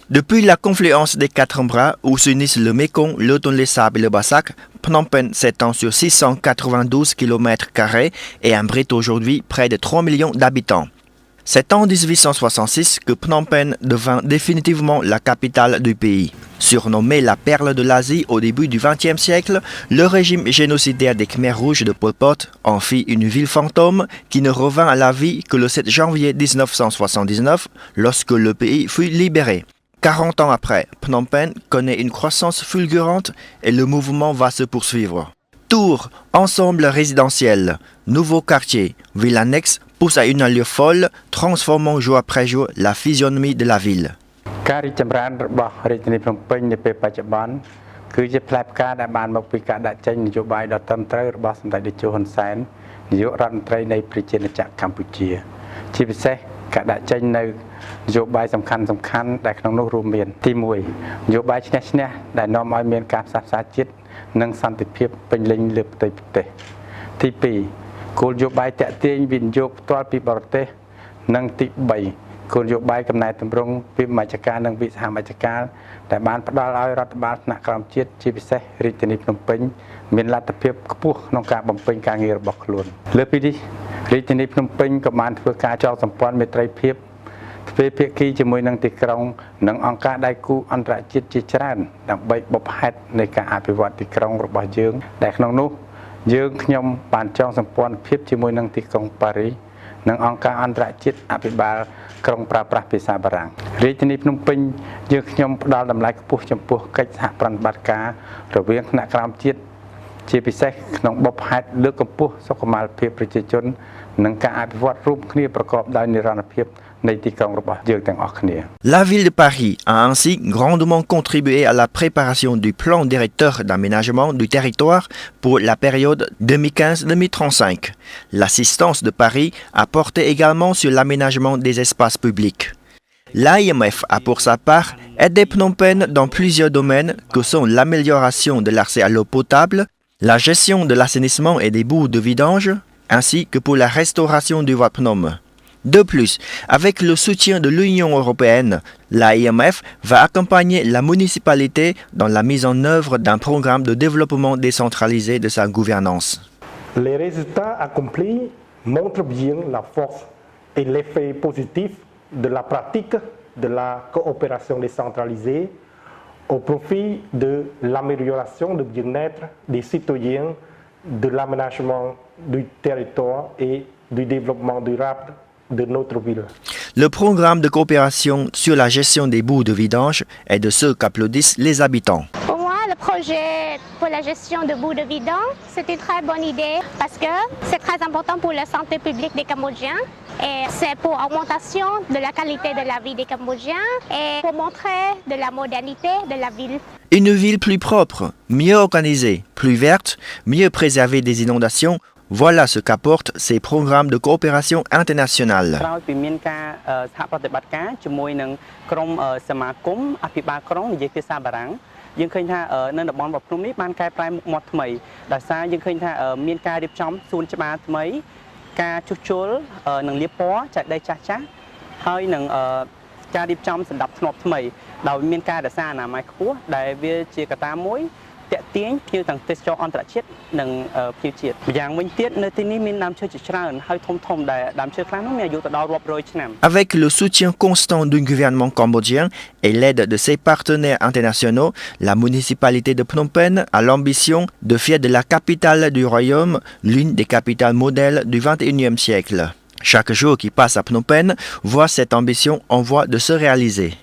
Depuis la confluence des quatre bras où s'unissent le Mékong, le Tonlé Sap et le Bassac, Phnom Penh s'étend sur 692 km² et abrite aujourd'hui près de 3 millions d'habitants. C'est en 1866 que Phnom Penh devint définitivement la capitale du pays. Surnommée la perle de l'Asie au début du XXe siècle, le régime génocidaire des Khmers rouges de Pol Pot en fit une ville fantôme qui ne revint à la vie que le 7 janvier 1979 lorsque le pays fut libéré. 40 ans après, Phnom Penh connaît une croissance fulgurante et le mouvement va se poursuivre. Tours, ensemble résidentiel, nouveaux quartiers, ville annexe poussent à une allure folle, transformant jour après jour la physionomie de la ville. ការរីកចម្រើនរបស់រាជធានីភ្នំពេញនាពេលបច្ចុប្បន្នគឺជាផ្លែផ្កាដែលបានមកពីការដាក់ចេញនយោបាយដ៏ត្រឹមត្រូវរបស់សម្ដេចតេជោហ៊ុនសែននាយករដ្ឋមន្ត្រីនៃប្រជាណាចក្រកម្ពុជាជាពិសេសការដាក់ចេញនៅនយោបាយសំខាន់ដែលក្នុងនោះរួមមានទី1នយោបាយឈ្នះឈ្នះដែលនាំឲ្យមានការផ្សះផ្សាជាតិនិងសន្តិភាពពេញលេញលើផ្ទៃប្រទេសទី2គោលនយោបាយតាក់ទាញវិនិយោគផ្ទាល់ពីបរទេសនិងទី3គោលនយោបាយកំណែទម្រង់ពីមជ្ឈការនិងវិសហមជ្ឈការដែលបានផ្ដល់ឲ្យរដ្ឋបាលថ្នាក់ក្រោមជាតិជាពិសេសរាជធានីភ្នំពេញមានលទ្ធភាពខ្ពស់ក្នុងការបំពេញការងាររបស់ខ្លួនលើពីនេះរាជធានីភ្នំពេញក៏បានធ្វើការចងសម្ព័ន្ធមេត្រីភាពទ្វេភាគីជាមួយនឹងទីក្រុងនិងអង្គការដៃគូអន្តរជាតិជាច្រើនដើម្បីបុព្វហេតុនៃការអភិវឌ្ឍទីក្រុងរបស់យើងដែលក្នុងនោះយើងខ្ញុំបានចងសម្ព័ន្ធភាពជាមួយនឹងទីក្រុងប៉ារីសនិងអង្គការអន្តរជាតិអភិបាលក្រុងប្រើប្រាស់ភាសាបារាំងរាជធានីភ្នំពេញយើងខ្ញុំផ្ដល់តម្លៃខ្ពស់ចំពោះកិច្ចសហប្រតិបត្តិការរវាងថ្នាក់ក្រោមជាតិជាពិសេសក្នុងបុព្វហេតុលើកកម្ពស់សុខុមាលភាពប្រជាជននិងការអភិវឌ្ឍរួមគ្នាប្រកបដោយនិរន្តរភាពនៃទីក្រុងរបស់យើងទាំងអស់គ្នា La ville de Paris a ainsi grandement contribué à la préparation du plan directeur d'aménagement du territoire pour la période 2015-2035. L'assistance de Paris a porté également sur l'aménagement des espaces publics. L'AMF a pour sa part aidé Phnom Penh dans plusieurs domaines que sont l'amélioration de l'accès à l'eau potable, la gestion de l'assainissement et des boues de vidange, ainsi que pour la restauration du Wat Phnom. De plus, avec le soutien de l'Union européenne, l'AMF va accompagner la municipalité dans la mise en œuvre d'un programme de développement décentralisé de sa gouvernance. Les résultats accomplis montrent bien la force et l'effet positif de la pratique de la coopération décentralisée au profit de l'amélioration du bien-être des citoyens, de l'aménagement du territoire et du développement durable de notre ville. Le programme de coopération sur la gestion des boues de vidange est de ceux qu'applaudissent les habitants. Pour moi, le projet pour la gestion de boues de vidange, c'est une très bonne idée parce que c'est très important pour la santé publique des Cambodgiens et c'est pour l'augmentation de la qualité de la vie des Cambodgiens et pour montrer de la modernité de la ville. Une ville plus propre, mieux organisée, plus verte, mieux préservée des inondations. Voilà ce qu'apportent ces programmes de coopération internationale. ក្រោយពីមានការសហប្រតិបត្តិការជាមួយនឹងក្រុមសមាគមអភិបាលក្រុងនិយាយភាសាបារាំងយើងឃើញថានៅតំបន់របស់ភ្នំនេះបានកែប្រែមុខមាត់ថ្មីដោយសារយើងឃើញថាមានការរៀបចំសួនច្បារថ្មីការជួសជុលនិងលាបពណ៌ចែកដីចាស់ៗហើយនឹងការរៀបចំសម្ដាប់ធ្នាប់ថ្មីដោយមានការរក្សាអនាម័យខ្ពស់ដែលវាជាកត្តាមួយ Avec le soutien constant du gouvernement cambodgien et l'aide de ses partenaires internationaux, la municipalité de Phnom Penh a l'ambition de faire de la capitale du royaume l'une des capitales modèles du XXIe siècle. Chaque jour qui passe à Phnom Penh voit cette ambition en voie de se réaliser.